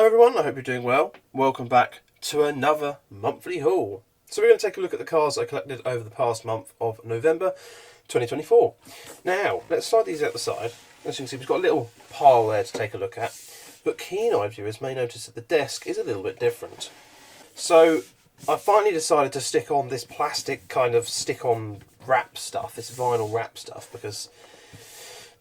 Hello everyone, I hope you're doing well. Welcome back to another monthly haul. So we're going to take a look at the cars I collected over the past month of November 2024. Now, let's slide these out the side. As you can see, we've got a little pile there to take a look at. But keen-eyed viewers may notice that the desk is a little bit different. So I finally decided to stick on this plastic kind of stick-on wrap stuff, this vinyl wrap stuff, because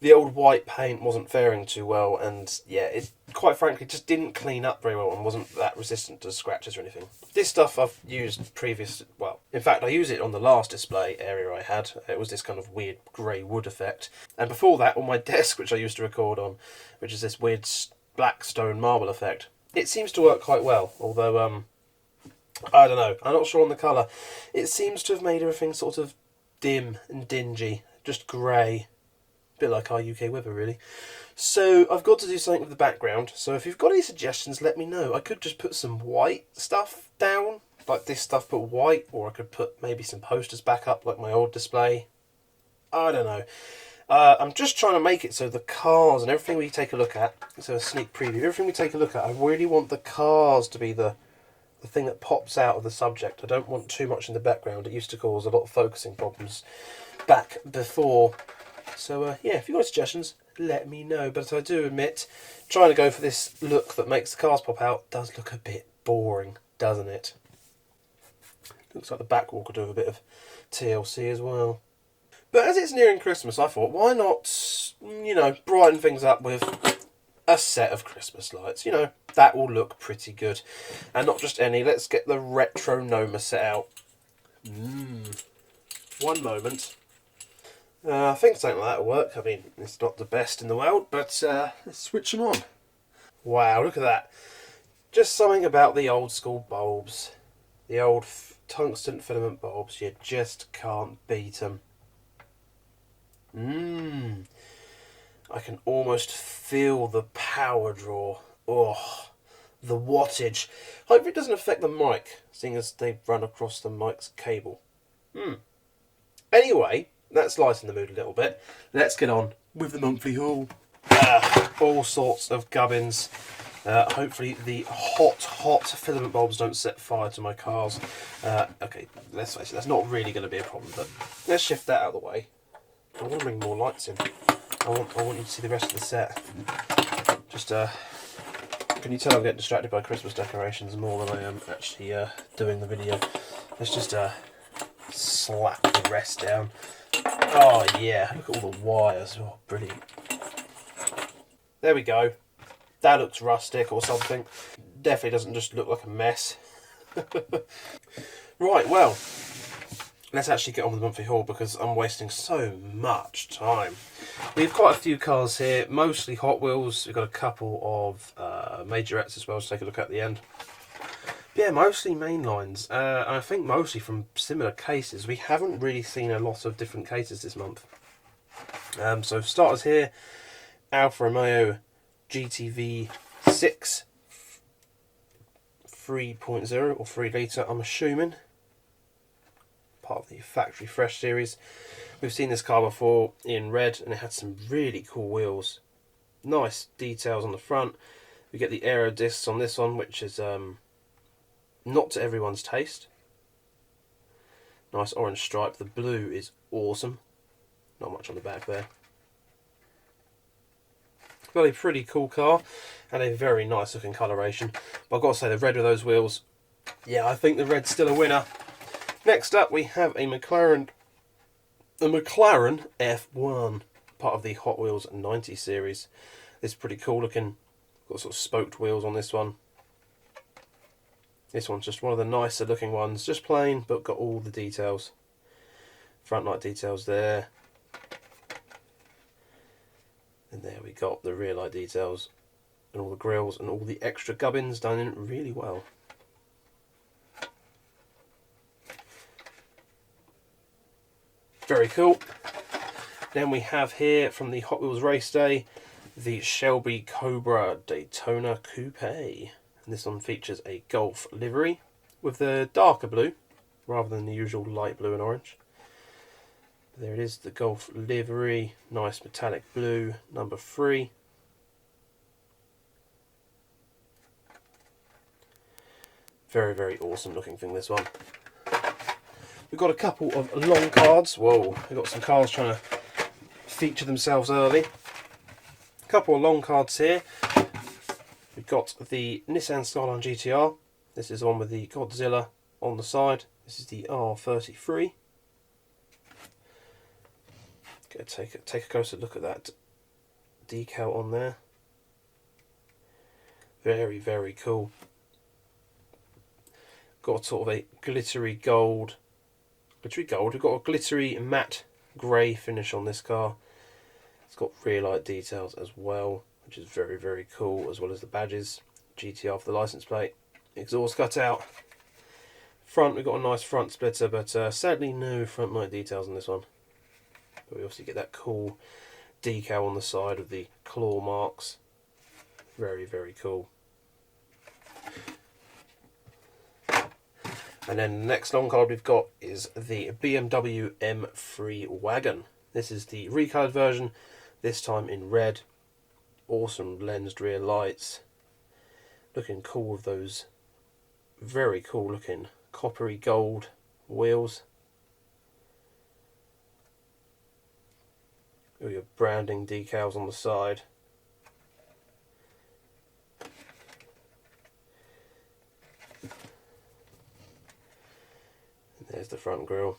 the old white paint wasn't faring too well, and yeah, it quite frankly just didn't clean up very well and wasn't that resistant to scratches or anything. This stuff I've used previous, well, in fact I used it on the last display area I had. It was this kind of weird grey wood effect. And before that, on my desk, which I used to record on, which is this weird black stone marble effect, it seems to work quite well, although, I don't know, I'm not sure on the colour. It seems to have made everything sort of dim and dingy, just grey. Bit like our UK weather, really. So I've got to do something with the background. So if you've got any suggestions, let me know. I could just put some white stuff down, like this stuff put white, or I could put maybe some posters back up like my old display. I don't know. I'm just trying to make it so the cars and everything we take a look at, so a sneak preview, everything we take a look at, I really want the cars to be the thing that pops out of the subject. I don't want too much in the background. It used to cause a lot of focusing problems back before. So yeah, if you've got suggestions, let me know. But I do admit, trying to go for this look that makes the cars pop out does look a bit boring, doesn't it? Looks like the back wall could do a bit of TLC as well. But as it's nearing Christmas, I thought, why not, you know, brighten things up with a set of Christmas lights. You know, that will look pretty good. And not just any, let's get the Retro Noma set out. One moment. I think something like that will work. I mean, it's not the best in the world, but let's switch them on. Wow, look at that. Just something about the old school bulbs. The old tungsten filament bulbs. You just can't beat them. I can almost feel the power draw. Oh, the wattage. Hope it doesn't affect the mic, seeing as they run across the mic's cable. Anyway, that's lighting the mood a little bit. Let's get on with the monthly haul. All sorts of gubbins. Hopefully the hot filament bulbs don't set fire to my cars. Okay, let's face it, that's not really going to be a problem, but let's shift that out of the way. I want to bring more lights in. I want you to see the rest of the set. Just, can you tell I'm getting distracted by Christmas decorations more than I am actually doing the video? Let's just slap the rest down. Oh yeah, look at all the wires. Oh, brilliant. There we go. That looks rustic or something. Definitely doesn't just look like a mess. Right, well, let's actually get on with the monthly haul because I'm wasting so much time. We have quite a few cars here, mostly Hot Wheels. We've got a couple of majorettes as well to take a look at the end. Yeah, mostly mainlines, and I think mostly from similar cases. We haven't really seen a lot of different cases this month. So starters here, Alfa Romeo GTV 6 3.0 or 3 litre, I'm assuming. Part of the Factory Fresh series. We've seen this car before in red, and it had some really cool wheels. Nice details on the front. We get the aero discs on this one, which is not to everyone's taste. Nice orange stripe. The blue is awesome. Not much on the back there. But a pretty cool car and a very nice looking coloration. But I've got to say, the red with those wheels, yeah, I think the red's still a winner. Next up we have a McLaren F1, part of the Hot Wheels 90 series. This is pretty cool looking. Got sort of spoked wheels on this one. This one's just one of the nicer looking ones, just plain, but got all the details. Front light details there. And there we got the rear light details, and all the grills and all the extra gubbins done in really well. Very cool. Then we have here from the Hot Wheels Race Day, the Shelby Cobra Daytona Coupe. And this one features a Golf livery with the darker blue rather than the usual light blue and orange. There it is, the Golf livery, nice metallic blue, number 3. Very, very awesome looking thing, this one. We've got a couple of long cards. Whoa, we've got some cards trying to feature themselves early. A couple of long cards here. We've got the Nissan Skyline GTR. This is the one with the Godzilla on the side. This is the R33. Okay, take a closer look at that decal on there. Very, very cool. Got sort of a glittery gold. We've got a glittery matte grey finish on this car. It's got rear light details as well, which is very, very cool, as well as the badges. GTR for the license plate. Exhaust cutout. Front, we've got a nice front splitter, but sadly no front light details on this one. But we obviously get that cool decal on the side of the claw marks. Very, very cool. And then the next long card we've got is the BMW M3 Wagon. This is the recoloured version, this time in red. Awesome lensed rear lights. Looking cool with those very cool looking coppery gold wheels. All your branding decals on the side. There's the front grille.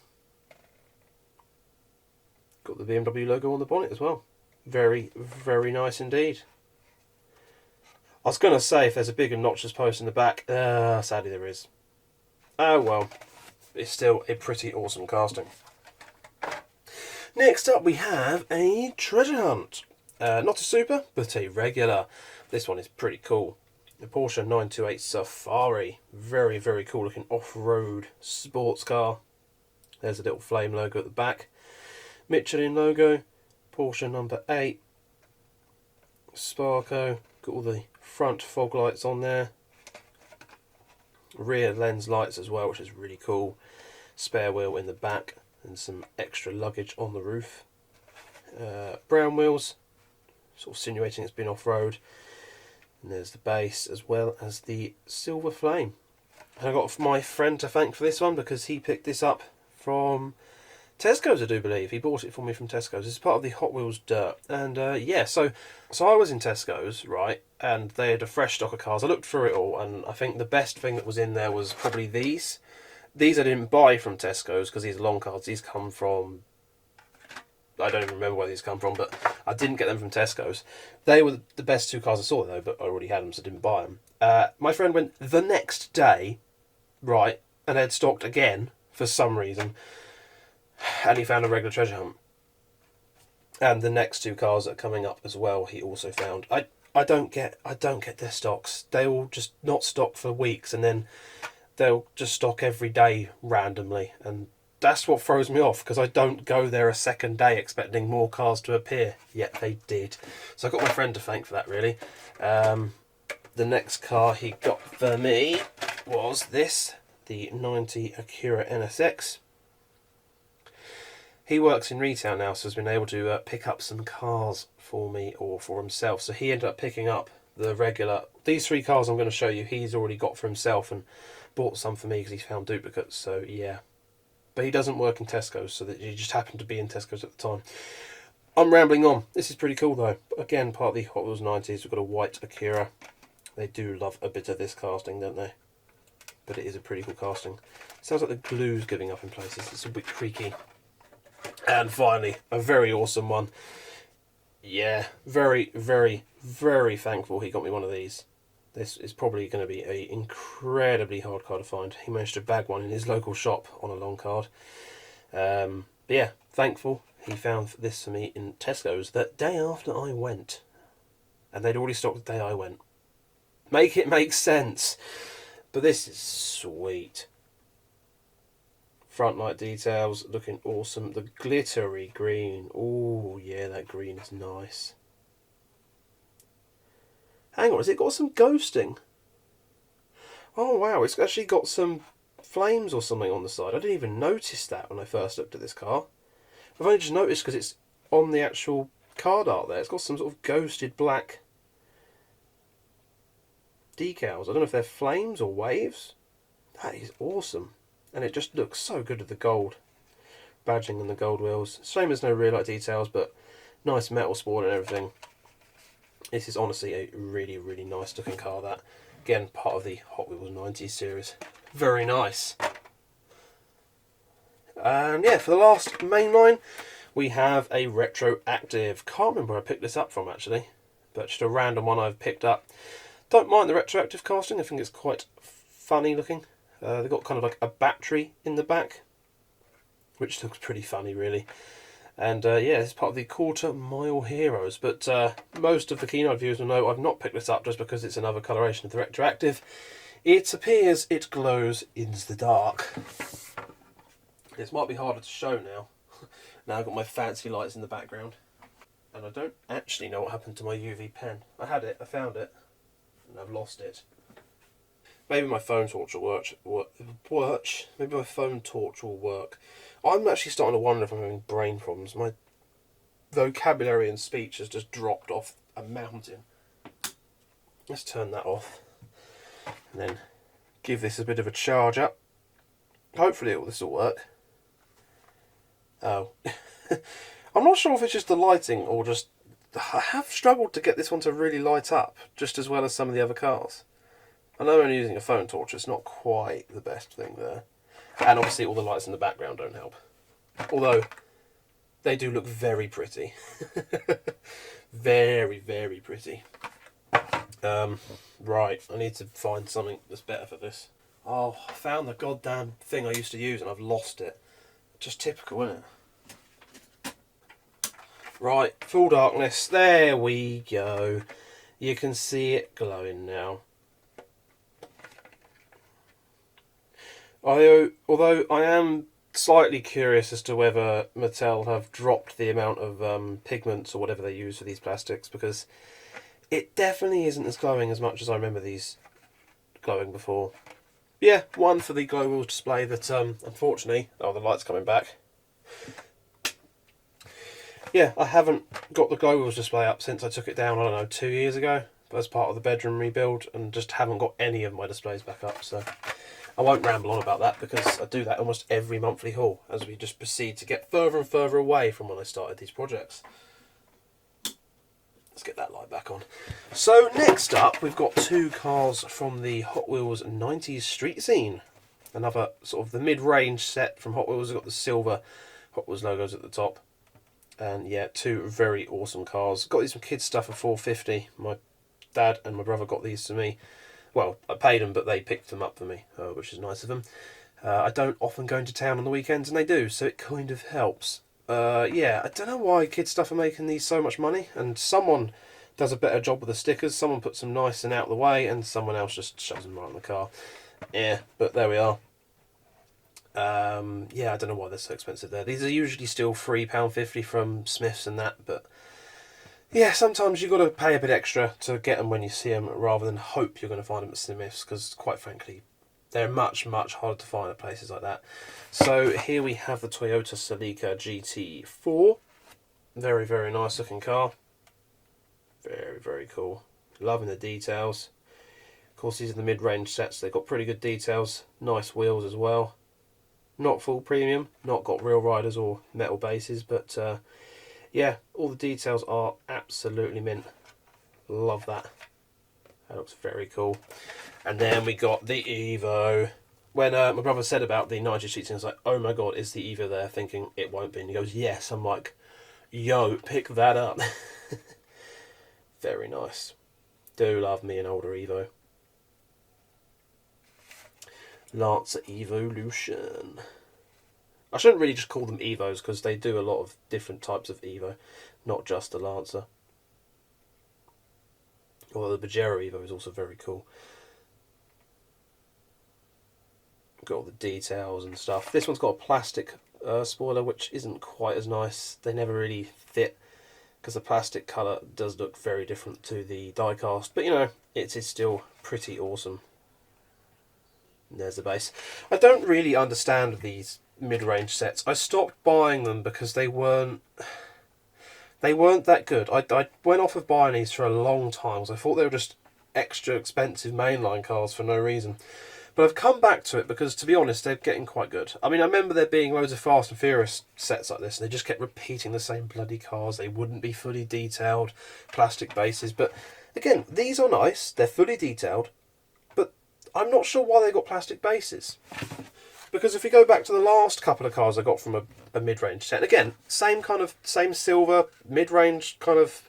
Got the BMW logo on the bonnet as well. Very, very nice indeed. I was going to say if there's a bigger notches post in the back, sadly there is. Oh well, it's still a pretty awesome casting. Next up we have a treasure hunt. Not a super, but a regular. This one is pretty cool. The Porsche 928 Safari. Very, very cool looking off-road sports car. There's a little flame logo at the back. Michelin logo. Porsche number 8. Sparko. Got all the front fog lights on there. Rear lens lights as well, which is really cool. Spare wheel in the back and some extra luggage on the roof. Brown wheels, sort of insinuating it's been off-road. And there's the base as well as the silver flame. And I got my friend to thank for this one because he picked this up from Tesco's, I do believe. He bought it for me from Tesco's. It's part of the Hot Wheels Dirt. And yeah, so I was in Tesco's, right, and they had a fresh stock of cars. I looked through it all, and I think the best thing that was in there was probably these. These I didn't buy from Tesco's because these are long cards. These come from, I don't even remember where these come from, but I didn't get them from Tesco's. They were the best two cars I saw though, but I already had them, so I didn't buy them. My friend went the next day, right, and they'd stocked again for some reason, and he found a regular treasure hunt. And the next two cars that are coming up as well, he also found. I don't get their stocks. They will just not stock for weeks, and then they'll just stock every day randomly, and that's what throws me off, because I don't go there a second day expecting more cars to appear, yet they did. So I got my friend to thank for that, really. The next car he got for me was this, the 90 Acura NSX. He works in retail now, so has been able to pick up some cars for me or for himself. So he ended up picking up the regular. These three cars I'm going to show you, he's already got for himself and bought some for me because he's found duplicates. So yeah. But he doesn't work in Tesco's, so that he just happened to be in Tesco's at the time. I'm rambling on. This is pretty cool though. Again, part of the Hot Wheels 90s. We've got a white Acura. They do love a bit of this casting, don't they? But it is a pretty cool casting. Sounds like the glue's giving up in places. It's a bit creaky. And finally, a very awesome one. Yeah, very, very, very thankful he got me one of these. This is probably going to be an incredibly hard car to find. He managed to bag one in his local shop on a long card. But yeah, thankful he found this for me in Tesco's the day after I went. And they'd already stocked the day I went. Make it make sense. But this is sweet. Front light details looking awesome. The glittery green. Oh yeah, that green is nice. Hang on, has it got some ghosting? Oh wow, it's actually got some flames or something on the side. I didn't even notice that when I first looked at this car. I've only just noticed because it's on the actual card art there. It's got some sort of ghosted black decals. I don't know if they're flames or waves. That is awesome. And it just looks so good with the gold badging and the gold wheels. Shame there's no rear light details, but nice metal spoiler and everything. This is honestly a really, really nice looking car. That, again, part of the Hot Wheels 90s series. Very nice. And yeah, for the last main line, we have a retroactive. Can't remember where I picked this up from actually, but just a random one I've picked up. Don't mind the retroactive casting. I think it's quite funny looking. They've got kind of like a battery in the back, which looks pretty funny really. And yeah, it's part of the Quarter Mile Heroes. But most of the keen-eyed viewers will know I've not picked this up just because it's another coloration of the retroactive. It appears it glows in the dark. This might be harder to show now. Now I've got my fancy lights in the background. And I don't actually know what happened to my UV pen. I had it, I found it, and I've lost it. Maybe my phone torch will work. Maybe my phone torch will work. I'm actually starting to wonder if I'm having brain problems. My vocabulary and speech has just dropped off a mountain. Let's turn that off. And then give this a bit of a charge up. Hopefully this will work. Oh. I'm not sure if it's just the lighting or just... I have struggled to get this one to really light up, just as well as some of the other cars. I know I'm only using a phone torch, it's not quite the best thing there. And obviously all the lights in the background don't help. Although, they do look very pretty. Very, very pretty. Right, I need to find something that's better for this. Oh, I found the goddamn thing I used to use and I've lost it. Just typical, isn't it? Right, full darkness. There we go. You can see it glowing now. Although I am slightly curious as to whether Mattel have dropped the amount of pigments or whatever they use for these plastics, because it definitely isn't as glowing as much as I remember these glowing before. Yeah, one for the glow wheels display that unfortunately... Oh, the light's coming back. Yeah, I haven't got the glow wheels display up since I took it down, I don't know, 2 years ago, as part of the bedroom rebuild, and just haven't got any of my displays back up, so... I won't ramble on about that because I do that almost every monthly haul as we just proceed to get further and further away from when I started these projects. Let's get that light back on. So next up we've got two cars from the Hot Wheels 90s street scene. Another sort of the mid-range set from Hot Wheels. We've got the silver Hot Wheels logos at the top. And yeah, two very awesome cars. Got these from kids stuff for $4.50. My dad and my brother got these to me. Well, I paid them, but they picked them up for me, which is nice of them. I don't often go into town on the weekends, and they do, so it kind of helps. Yeah, I don't know why Kid Stuff are making these so much money, and someone does a better job with the stickers, someone puts them nice and out of the way, and someone else just shoves them right in the car. Yeah, but there we are. Yeah, I don't know why they're so expensive there. These are usually still £3.50 from Smiths and that, but... yeah, sometimes you've got to pay a bit extra to get them when you see them rather than hope you're going to find them at Smiths, because quite frankly they're much, much harder to find at places like that. So here we have the Toyota Celica GT4. Very, very nice looking car. Very, very cool. Loving the details. Of course, these are the mid-range sets. They've got pretty good details. Nice wheels as well. Not full premium. Not got real riders or metal bases, but... yeah, all the details are absolutely mint. Love that. That looks very cool. And then we got the Evo. When my brother said about the 90 sheets, I was like, oh my god, is the Evo there? Thinking it won't be. And he goes, yes. I'm like, yo, pick that up. Very nice. Do love me an older Evo. Lancer Evolution. I shouldn't really just call them Evos because they do a lot of different types of Evo, not just the Lancer. Although the Pajero Evo is also very cool. Got all the details and stuff. This one's got a plastic spoiler, which isn't quite as nice. They never really fit because the plastic colour does look very different to the die-cast. But you know, it is still pretty awesome. And there's the base. I don't really understand these mid-range sets. I stopped buying them because they weren't that good. I went off of buying these for a long time because I thought they were just extra expensive mainline cars for no reason. But I've come back to it because, to be honest, they're getting quite good. I mean, I remember there being loads of Fast and Furious sets like this, and they just kept repeating the same bloody cars. They wouldn't be fully detailed, plastic bases. But again, these are nice. They're fully detailed, but I'm not sure why they got plastic bases. Because if we go back to the last couple of cars I got from a mid-range set, and again, same silver, mid-range kind of,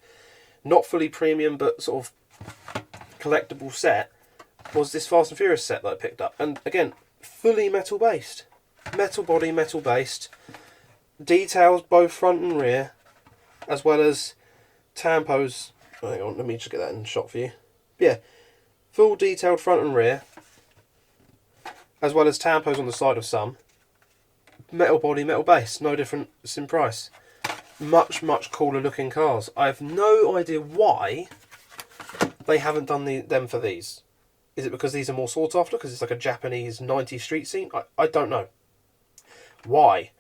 not fully premium, but sort of collectible set, was this Fast and Furious set that I picked up. And again, fully metal based. Metal body, metal based. Details both front and rear, as well as tampos. Hang on, let me just get that in shot for you. Yeah, full detailed front and rear, as well as tampos on the side of some. Metal body, metal base, no difference in price. Much, much cooler looking cars. I have no idea why they haven't done them for these. Is it because these are more sought after? Because it's like a Japanese 90s street scene? I don't know. Why?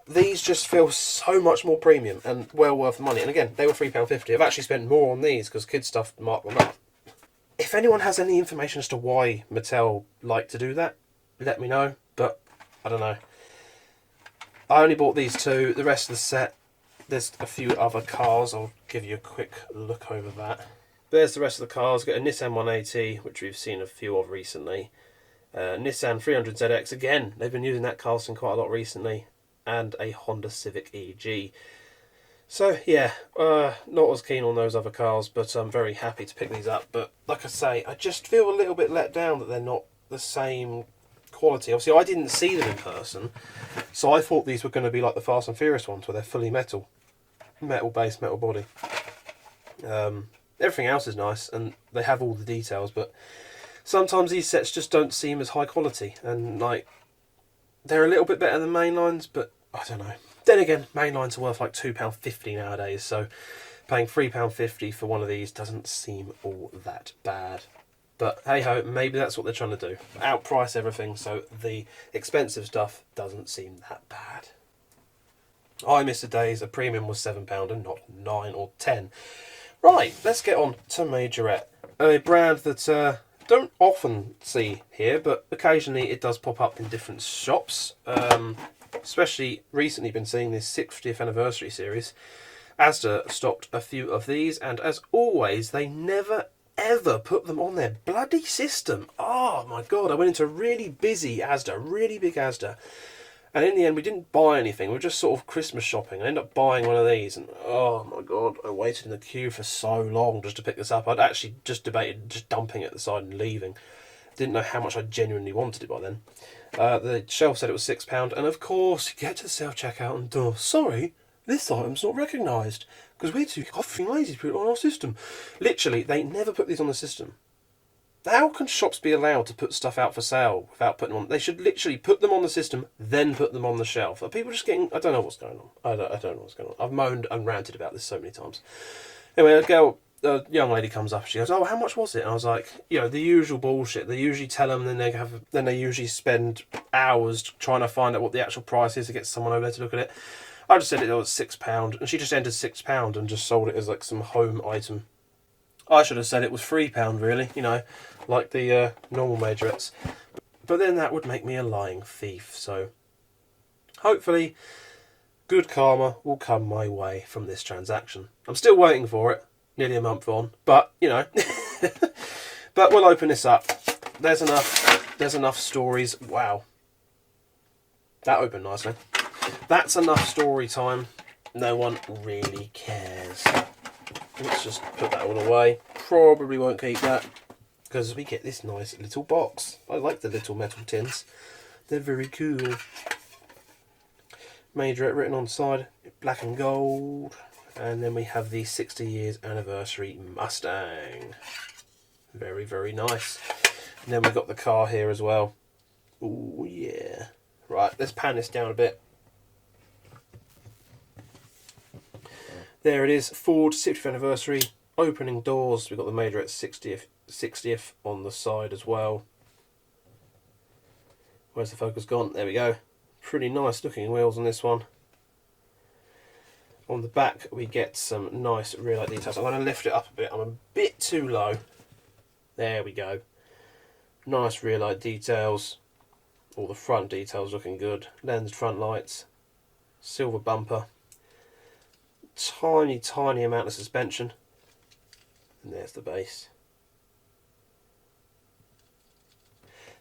These just feel so much more premium and well worth the money. And again, they were £3.50. I've actually spent more on these because kids stuff mark them up. If anyone has any information as to why Mattel like to do that, let me know. But I don't know. I only bought these two. The rest of the set, there's a few other cars. I'll give you a quick look over that. There's the rest of the cars. We've got a Nissan 180, which we've seen a few of recently. Nissan 300ZX, again, they've been using that casting quite a lot recently. And a Honda Civic EG. So, yeah, not as keen on those other cars, but I'm very happy to pick these up. But, like I say, I just feel a little bit let down that they're not the same quality. Obviously, I didn't see them in person, so I thought these were going to be like the Fast and Furious ones, where they're fully metal. Metal base, metal body. Everything else is nice, and they have all the details, but sometimes these sets just don't seem as high quality, and like, they're a little bit better than mainlines, but I don't know. Then again, mainlines are worth like £2.50 nowadays, so paying £3.50 for one of these doesn't seem all that bad. But hey ho, maybe that's what they're trying to do. Outprice everything, so the expensive stuff doesn't seem that bad. I miss the days a premium was £7 and not 9 or 10. Right, let's get on to Majorette, a brand that don't often see here, but occasionally it does pop up in different shops. Especially recently been seeing this 60th anniversary series. Asda stocked a few of these, and as always, they never ever put them on their bloody system. Oh my god, I went into a really busy Asda, really big Asda. And in the end, we didn't buy anything. We were just sort of Christmas shopping. I ended up buying one of these. And oh my god, I waited in the queue for so long just to pick this up. I'd actually just debated just dumping it at the side and leaving. Didn't know how much I genuinely wanted it by then. The shelf said it was £6. And of course, you get to the self-checkout and, oh, sorry, this item's not recognised. Because we're too effing lazy to put it on our system. Literally, they never put these on the system. How can shops be allowed to put stuff out for sale without putting them on? They should literally put them on the system, then put them on the shelf. Are people just getting... I don't know what's going on. I don't know what's going on. I've moaned and ranted about this so many times. Anyway, a young lady comes up and she goes, oh, how much was it? And I was like, you know, the usual bullshit. They usually tell them, then they usually spend hours trying to find out what the actual price is to get someone over there to look at it. I just said it was £6, and she just entered £6 and just sold it as like some home item. I should have said it was £3, really, you know, like the normal majorettes. But then that would make me a lying thief, so hopefully good karma will come my way from this transaction. I'm still waiting for it, nearly a month on, but, you know. But we'll open this up. There's enough stories. Wow. That opened nicely. That's enough story time. No one really cares. Let's just put that all away. Probably won't keep that because we get this nice little box. I like the little metal tins. They're very cool. Majorette written on the side, black and gold. And then we have the 60 years anniversary Mustang. Very, very nice. And then we've got the car here as well. Oh yeah. Right, let's pan this down a bit. There it is, Ford 60th anniversary, opening doors. We've got the Majorette 60th on the side as well. Where's the focus gone? There we go. Pretty nice looking wheels on this one. On the back we get some nice rear light details. I'm going to lift it up a bit. I'm a bit too low. There we go. Nice rear light details. All the front details looking good. Lensed front lights. Silver bumper. Tiny, tiny amount of suspension. And there's the base.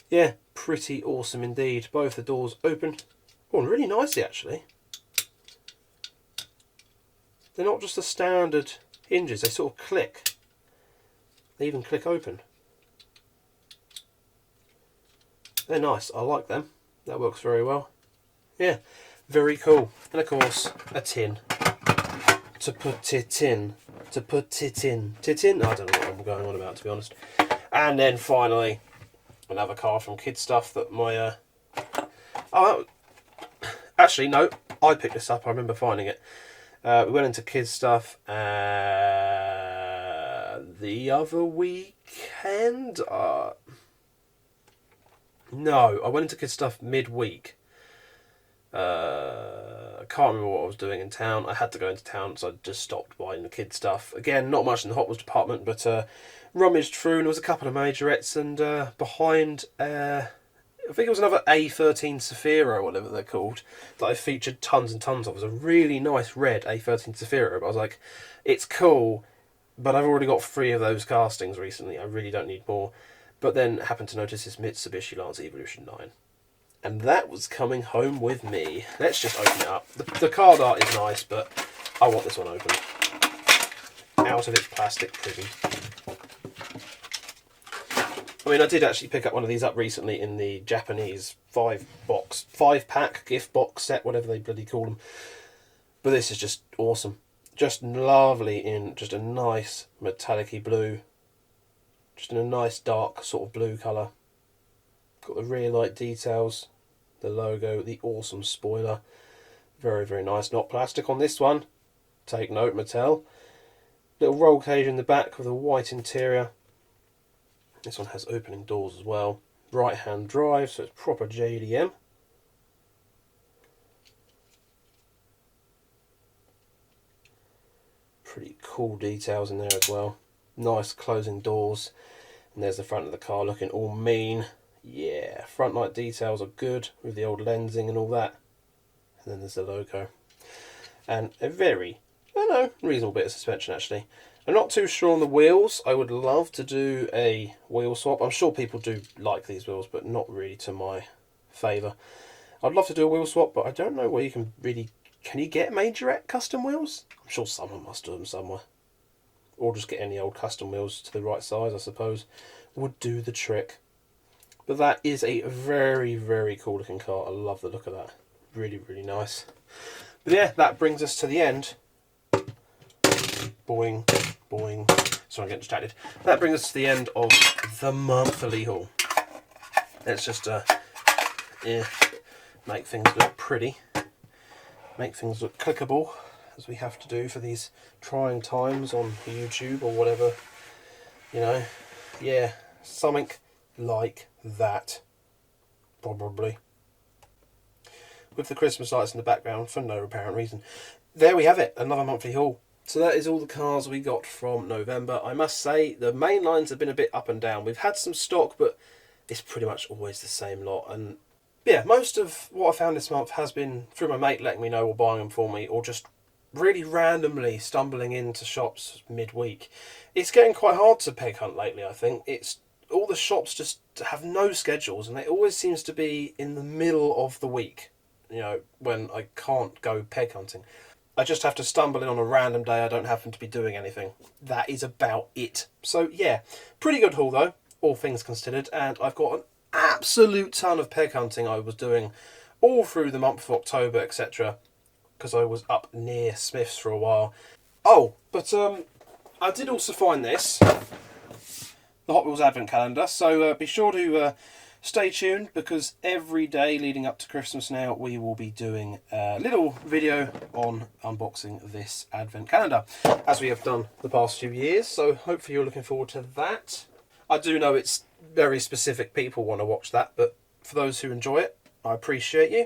Yeah, pretty awesome indeed. Both the doors open. Oh, and really nicely actually. They're not just the standard hinges, they sort of click. They even click open. They're nice, I like them. That works very well. Yeah, very cool. And of course, a tin. To put it in. To put it in. Tit in? I don't know what I'm going on about, to be honest. And then finally, another car from Kid Stuff that my... actually, no, I picked this up. I remember finding it. We went into Kid Stuff the other weekend. No, I went into Kid Stuff midweek. I can't remember what I was doing in town. I had to go into town, so I just stopped buying the kid stuff. Again, not much in the Hot Wheels department, but rummaged through, and there was a couple of majorettes, and behind, I think it was another A13 Zafiro, or whatever they're called, that I featured tons and tons of. It was a really nice red A13 Zafiro, but I was like, it's cool, but I've already got 3 of those castings recently. I really don't need more. But then happened to notice this Mitsubishi Lancer Evolution 9. And that was coming home with me. Let's just open it up. The card art is nice, but I want this one open. Out of its plastic prison. I mean, I did actually pick up one of these up recently in the Japanese 5-pack gift box set, whatever they bloody call them. But this is just awesome. Just lovely in just a nice metallic-y blue. Just in a nice dark sort of blue colour. Got the rear light details. The logo, the awesome spoiler. Very, very nice. Not plastic on this one. Take note, Mattel. Little roll cage in the back with a white interior. This one has opening doors as well. Right hand drive, so it's proper JDM. Pretty cool details in there as well. Nice closing doors. And there's the front of the car looking all mean. Yeah, front light details are good with the old lensing and all that. And then there's the logo. And a very, reasonable bit of suspension actually. I'm not too sure on the wheels. I would love to do a wheel swap. I'm sure people do like these wheels, but not really to my favour. I'd love to do a wheel swap, but I don't know where you can really... Can you get majorette custom wheels? I'm sure someone must do them somewhere. Or just get any old custom wheels to the right size, I suppose. Would do the trick. But that is a very, very cool looking car. I love the look of that. Really, really nice. But yeah, that brings us to the end. Boing, boing. Sorry, I'm getting distracted. That brings us to the end of the monthly haul. Let's just make things look pretty. Make things look clickable, as we have to do for these trying times on YouTube or whatever. You know, yeah, something like that, probably, with the Christmas lights in the background for no apparent reason. There we have it, another monthly haul. So that is all the cars we got from November. I must say the main lines have been a bit up and down. We've had some stock, but it's pretty much always the same lot. And yeah, most of what I found this month has been through my mate letting me know or buying them for me, or just really randomly stumbling into shops midweek. It's getting quite hard to peg hunt lately, I think. It's all the shops just have no schedules, and it always seems to be in the middle of the week, you know, when I can't go peg hunting. I just have to stumble in on a random day I don't happen to be doing anything. That is about it. So yeah, pretty good haul though, all things considered, and I've got an absolute ton of peg hunting I was doing all through the month of October, etc., because I was up near Smith's for a while. Oh, but I did also find this, the Hot Wheels Advent Calendar, so be sure to stay tuned, because every day leading up to Christmas now we will be doing a little video on unboxing this Advent Calendar, as we have done the past few years, so hopefully you're looking forward to that. I do know it's very specific people want to watch that, but for those who enjoy it, I appreciate you.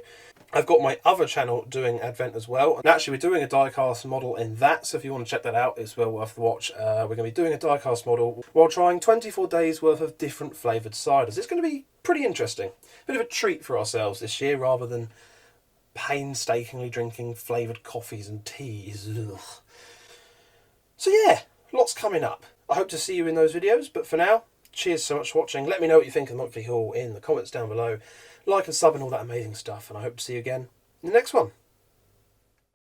I've got my other channel doing Advent as well, and actually we're doing a die-cast model in that, so if you want to check that out, it's well worth the watch. We're going to be doing a die-cast model while trying 24 days worth of different flavoured ciders. It's going to be pretty interesting. Bit of a treat for ourselves this year, rather than painstakingly drinking flavoured coffees and teas. Ugh. So yeah, lots coming up. I hope to see you in those videos, but for now, cheers so much for watching. Let me know what you think of the monthly haul in the comments down below. Like and sub and all that amazing stuff, and I hope to see you again in the next one.